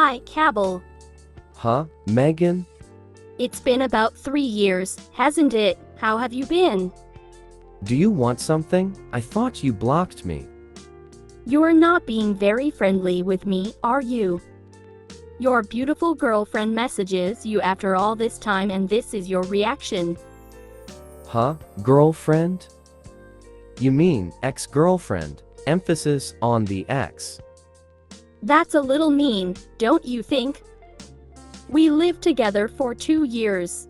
Hi, Cabell. Huh, Megan? It's been about 3 years, hasn't it? How have you been? Do you want something? I thought you blocked me. You're not being very friendly with me, are you? Your beautiful girlfriend messages you after all this time and this is your reaction. Huh, girlfriend? You mean ex-girlfriend, emphasis on the ex. That's a little mean, don't you think? We lived together for 2 years.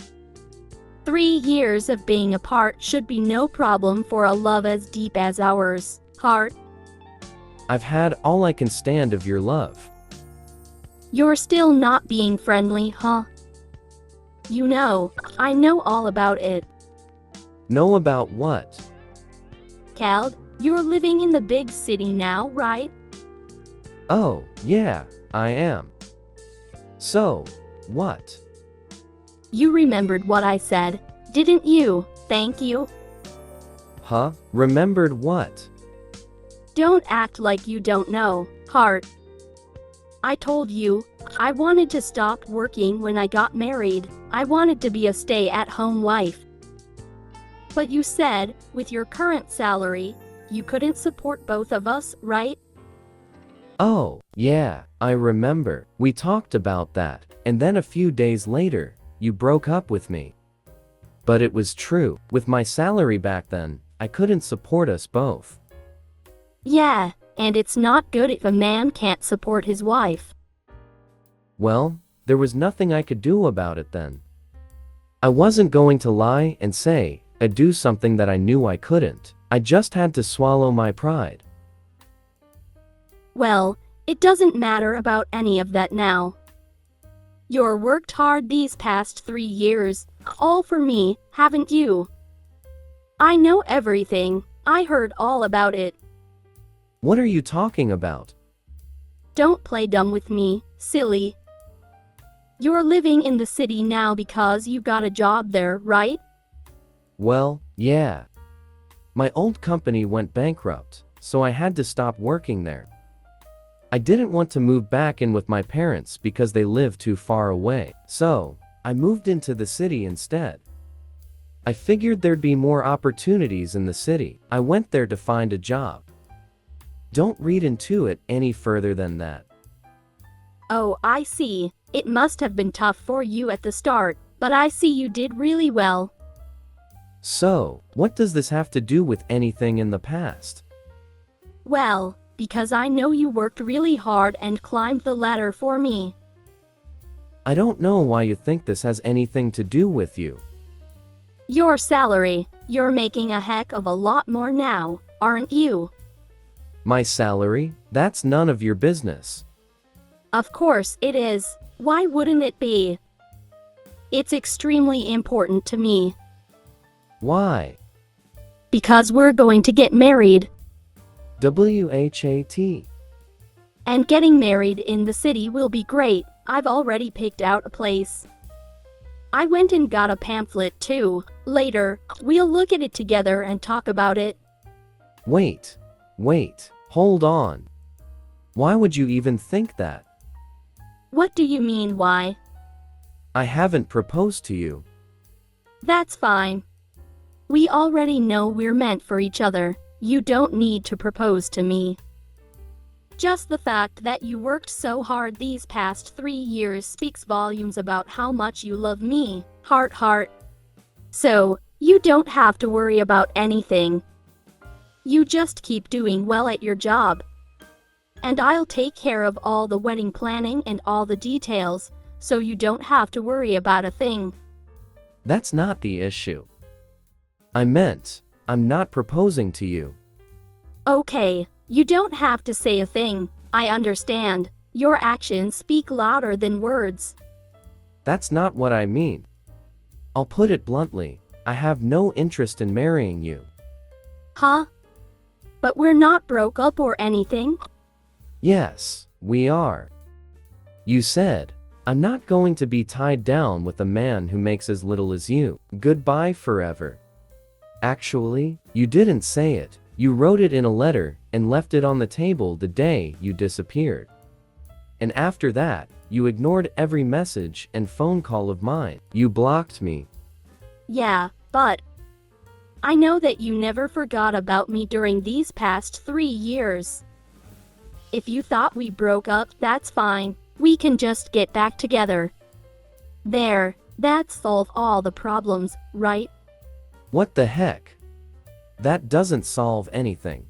3 years of being apart should be no problem for a love as deep as ours, heart. I've had all I can stand of your love. You're still not being friendly, huh? You know, I know all about it. Know about what? Cal, you're living in the big city now, right? Oh, yeah, I am. So, what? You remembered what I said, didn't you? Thank you. Huh? Remembered what? Don't act like you don't know, heart. I told you, I wanted to stop working when I got married. I wanted to be a stay-at-home wife. But you said, with your current salary, you couldn't support both of us, right? Oh, yeah, I remember. We talked about that, and then a few days later, you broke up with me. But it was true, with my salary back then, I couldn't support us both. Yeah, and it's not good if a man can't support his wife. Well, there was nothing I could do about it then. I wasn't going to lie and say I'd do something that I knew I couldn't. I just had to swallow my pride. Well, it doesn't matter about any of that now. You're worked hard these past 3 years, all for me, haven't you? I know everything. I heard all about it. What are you talking about? Don't play dumb with me, silly. You're living in the city now because you got a job there, right? Well, yeah. My old company went bankrupt, so I had to stop working there. I didn't want to move back in with my parents because they live too far away, so I moved into the city instead. I figured there'd be more opportunities in the city. I went there to find a job. Don't read into it any further than that. Oh, I see. It must have been tough for you at the start, but I see you did really well. So, what does this have to do with anything in the past? Well, because I know you worked really hard and climbed the ladder for me. I don't know why you think this has anything to do with you. Your salary, you're making a heck of a lot more now, aren't you? My salary? That's none of your business. Of course it is. Why wouldn't it be? It's extremely important to me. Why? Because we're going to get married. WHAT. And getting married in the city will be great. I've already picked out a place. I went and got a pamphlet too. Later, we'll look at it together and talk about it. Wait, hold on. Why would you even think that? What do you mean, why? I haven't proposed to you. That's fine. We already know we're meant for each other. You don't need to propose to me. Just the fact that you worked so hard these past 3 years speaks volumes about how much you love me, heart. So, you don't have to worry about anything. You just keep doing well at your job. And I'll take care of all the wedding planning and all the details, so you don't have to worry about a thing. That's not the issue. I meant, I'm not proposing to you. Okay, you don't have to say a thing. I understand. Your actions speak louder than words. That's not what I mean. I'll put it bluntly, I have no interest in marrying you. Huh? But we're not broke up or anything? Yes, we are. You said, I'm not going to be tied down with a man who makes as little as you. Goodbye forever. Actually, you didn't say it. You wrote it in a letter and left it on the table the day you disappeared. And after that, You ignored every message and phone call of mine. You blocked me. Yeah, but I know that you never forgot about me during these past 3 years. If you thought we broke up, that's fine. We can just get back together. There, that solves all the problems, right? What the heck? That doesn't solve anything.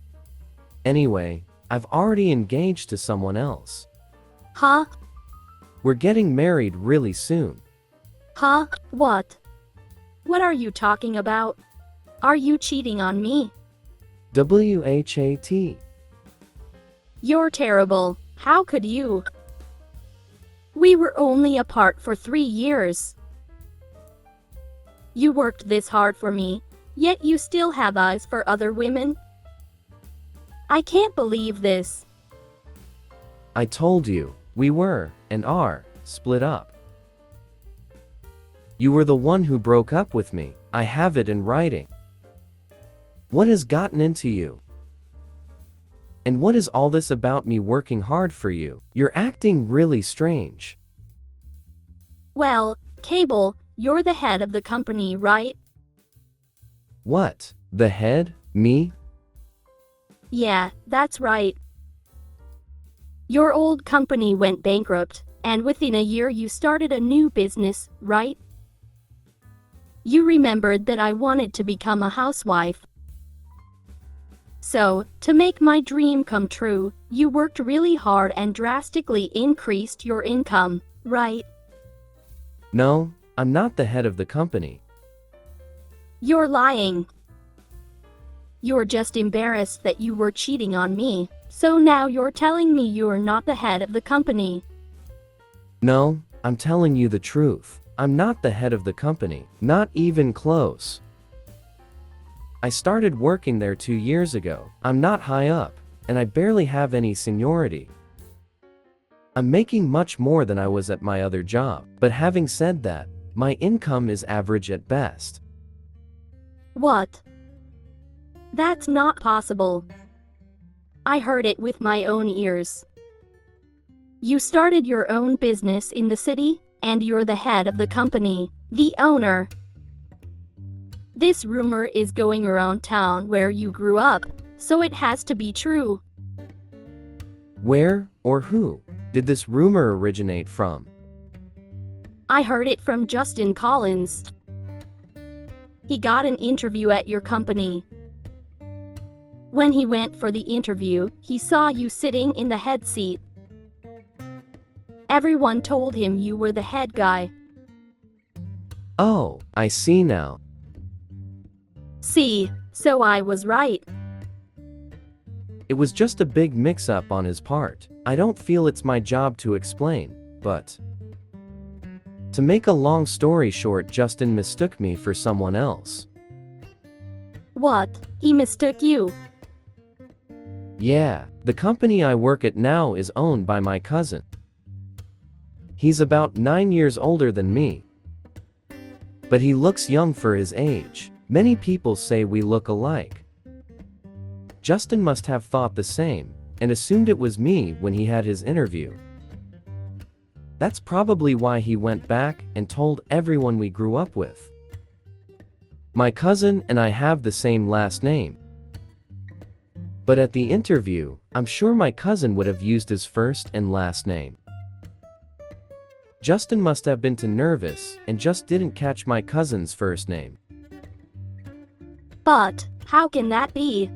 Anyway, I've already engaged to someone else. Huh? We're getting married really soon. Huh? What? What are you talking about? Are you cheating on me? WHAT. You're terrible. How could you? We were only apart for 3 years. You worked this hard for me, yet you still have eyes for other women? I can't believe this. I told you, we were, and are, split up. You were the one who broke up with me. I have it in writing. What has gotten into you? And what is all this about me working hard for you? You're acting really strange. Well, Cable, you're the head of the company, right? What? The head? Me? Yeah, that's right. Your old company went bankrupt, and within a year you started a new business, right? You remembered that I wanted to become a housewife. So, to make my dream come true, you worked really hard and drastically increased your income, right? No, I'm not the head of the company. You're lying. You're just embarrassed that you were cheating on me, so now you're telling me you're not the head of the company. No, I'm telling you the truth. I'm not the head of the company, not even close. I started working there 2 years ago. I'm not high up, and I barely have any seniority. I'm making much more than I was at my other job, but having said that, my income is average at best. What? That's not possible. I heard it with my own ears. You started your own business in the city, and you're the head of the company, the owner. This rumor is going around town where you grew up, so it has to be true. Where, or who, did this rumor originate from? I heard it from Justin Collins. He got an interview at your company. When he went for the interview, he saw you sitting in the head seat. Everyone told him you were the head guy. Oh, I see now. See, so I was right. It was just a big mix-up on his part. I don't feel it's my job to explain, but... To make a long story short, Justin mistook me for someone else. What? He mistook you? Yeah, the company I work at now is owned by my cousin. He's about 9 years older than me. But he looks young for his age. Many people say we look alike. Justin must have thought the same, and assumed it was me when he had his interview. That's probably why he went back and told everyone we grew up with. My cousin and I have the same last name. But at the interview, I'm sure my cousin would have used his first and last name. Justin must have been too nervous and just didn't catch my cousin's first name. But, how can that be?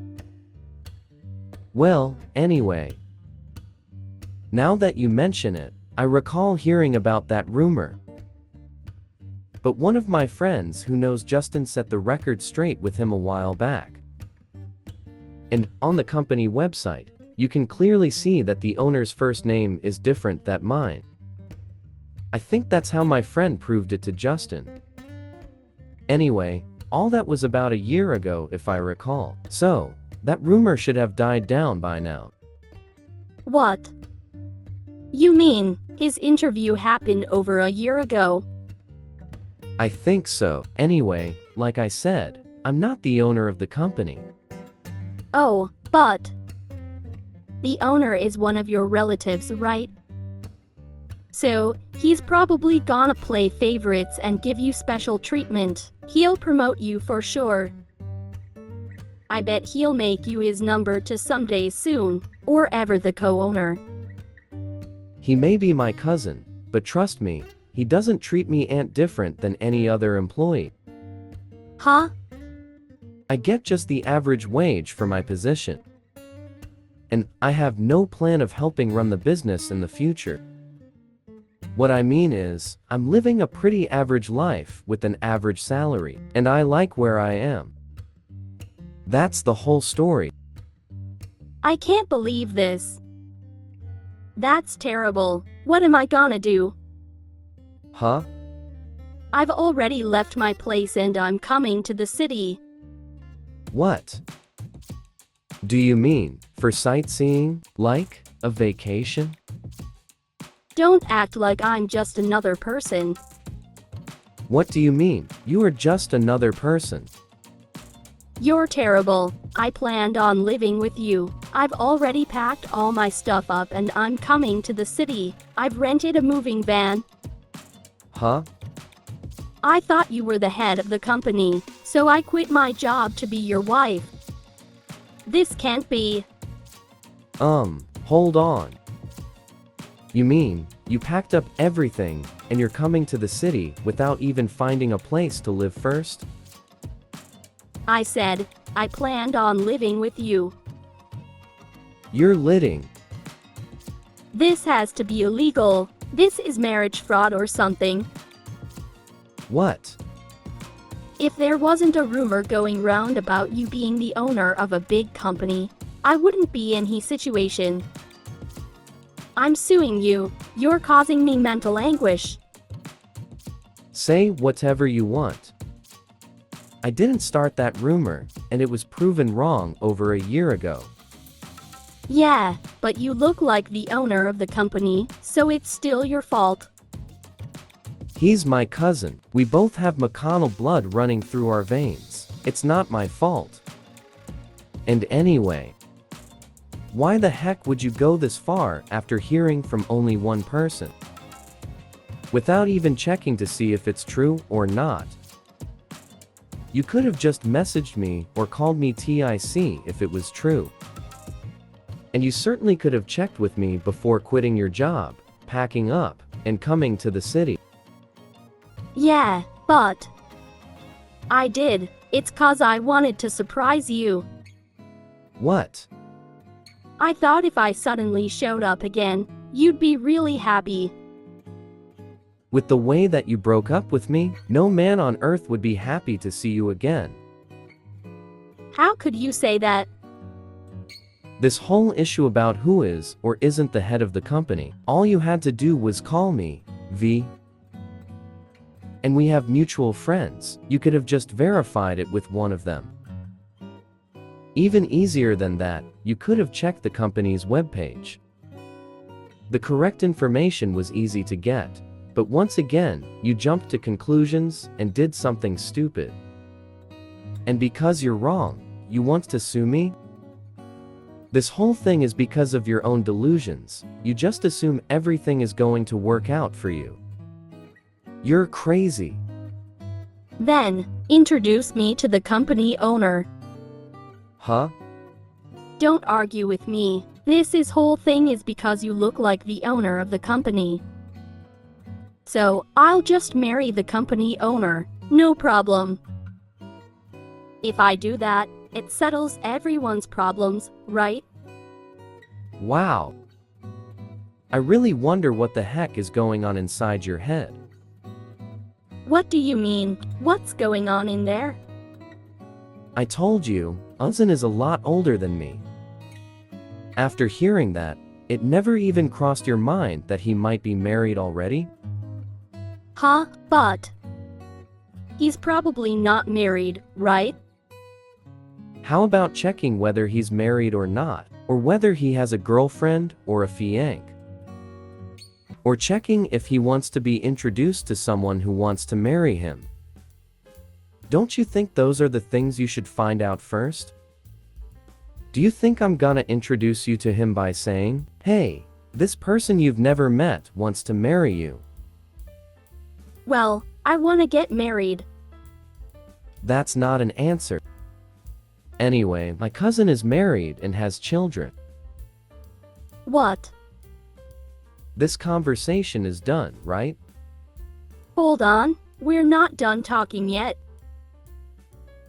Well, anyway. Now that you mention it, I recall hearing about that rumor. But one of my friends who knows Justin set the record straight with him a while back. And, on the company website, you can clearly see that the owner's first name is different than mine. I think that's how my friend proved it to Justin. Anyway, all that was about a year ago if I recall. So, that rumor should have died down by now. What? You mean, his interview happened over a year ago? I think so. Anyway, like I said, I'm not the owner of the company. Oh, but... The owner is one of your relatives, right? So, he's probably gonna play favorites and give you special treatment. He'll promote you for sure. I bet he'll make you his number two someday soon, or ever the co-owner. He may be my cousin, but trust me, he doesn't treat me different than any other employee. Huh? I get just the average wage for my position. And I have no plan of helping run the business in the future. What I mean is, I'm living a pretty average life with an average salary, and I like where I am. That's the whole story. I can't believe this. That's terrible. What am I gonna do? Huh? I've already left my place and I'm coming to the city. What? Do you mean, for sightseeing, like a vacation? Don't act like I'm just another person. What do you mean, you are just another person? You're terrible. I planned on living with you. I've already packed all my stuff up and I'm coming to the city. I've rented a moving van. Huh? I thought you were the head of the company, so I quit my job to be your wife. This can't be. Hold on. You mean, you packed up everything, and you're coming to the city without even finding a place to live first? I said, I planned on living with you. You're lidding. This has to be illegal. This is marriage fraud or something. What? If there wasn't a rumor going round about you being the owner of a big company, I wouldn't be in his situation. I'm suing you. You're causing me mental anguish. Say whatever you want. I didn't start that rumor, and it was proven wrong over a year ago. Yeah, but you look like the owner of the company, so it's still your fault. He's my cousin. We both have McConnell blood running through our veins. It's not my fault. And anyway, why the heck would you go this far after hearing from only one person? Without even checking to see if it's true or not. You could have just messaged me or called me TIC if it was true. And you certainly could have checked with me before quitting your job, packing up, and coming to the city. Yeah, but I did. It's 'cause I wanted to surprise you. What? I thought if I suddenly showed up again, you'd be really happy. With the way that you broke up with me, no man on earth would be happy to see you again. How could you say that? This whole issue about who is or isn't the head of the company, all you had to do was call me, V. And we have mutual friends. You could have just verified it with one of them. Even easier than that, you could have checked the company's webpage. The correct information was easy to get, but once again, you jumped to conclusions and did something stupid. And because you're wrong, you want to sue me? This whole thing is because of your own delusions. You just assume everything is going to work out for you. You're crazy. Then, introduce me to the company owner. Huh? Don't argue with me. This whole thing is because you look like the owner of the company. So, I'll just marry the company owner. No problem. If I do that, it settles everyone's problems, right? Wow. I really wonder what the heck is going on inside your head. What do you mean? What's going on in there? I told you, Uzzin is a lot older than me. After hearing that, it never even crossed your mind that he might be married already? Huh? But he's probably not married, right? How about checking whether he's married or not, or whether he has a girlfriend or a fiancé? Or checking if he wants to be introduced to someone who wants to marry him. Don't you think those are the things you should find out first? Do you think I'm gonna introduce you to him by saying, "Hey, This person you've never met wants to marry you. Well, I want to get married. That's not an answer. Anyway, my cousin is married and has children. What? This conversation is done, right? Hold on, we're not done talking yet.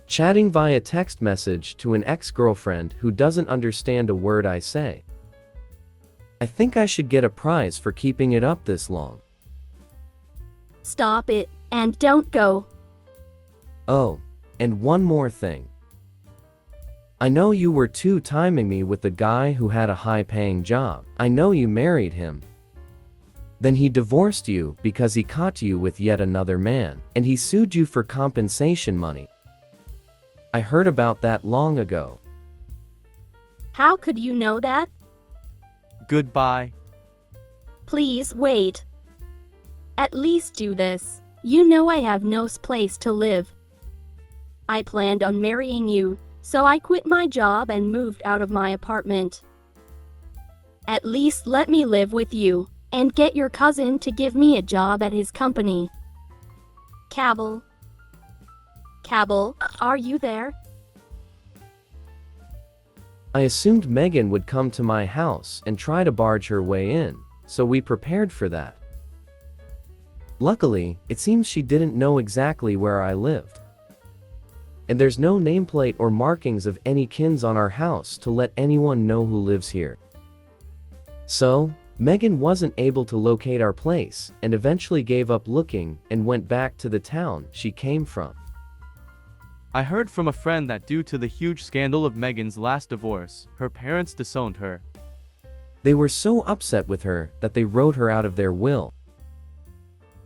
Chatting via text message to an ex-girlfriend who doesn't understand a word I say. I think I should get a prize for keeping it up this long. Stop it, and don't go. Oh, and one more thing. I know you were two-timing me with the guy who had a high-paying job. I know you married him. Then he divorced you because he caught you with yet another man, and he sued you for compensation money. I heard about that long ago. How could you know that? Goodbye. Please wait. At least do this. You know I have no place to live. I planned on marrying you, so I quit my job and moved out of my apartment. At least let me live with you, and get your cousin to give me a job at his company. Cabell. Cabell, are you there? I assumed Megan would come to my house and try to barge her way in, so we prepared for that. Luckily, it seems she didn't know exactly where I lived. And there's no nameplate or markings of any kins on our house to let anyone know who lives here. So, Megan wasn't able to locate our place and eventually gave up looking and went back to the town she came from. I heard from a friend that due to the huge scandal of Megan's last divorce, her parents disowned her. They were so upset with her that they wrote her out of their will.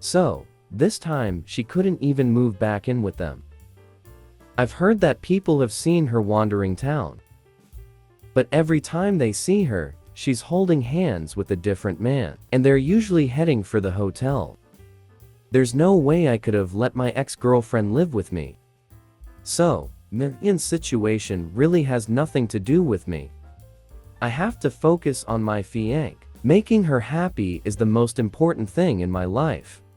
So, this time she couldn't even move back in with them. I've heard that people have seen her wandering town. But every time they see her, she's holding hands with a different man, and they're usually heading for the hotel. There's no way I could have let my ex-girlfriend live with me. So, Megan's situation really has nothing to do with me. I have to focus on my fiancé. Making her happy is the most important thing in my life.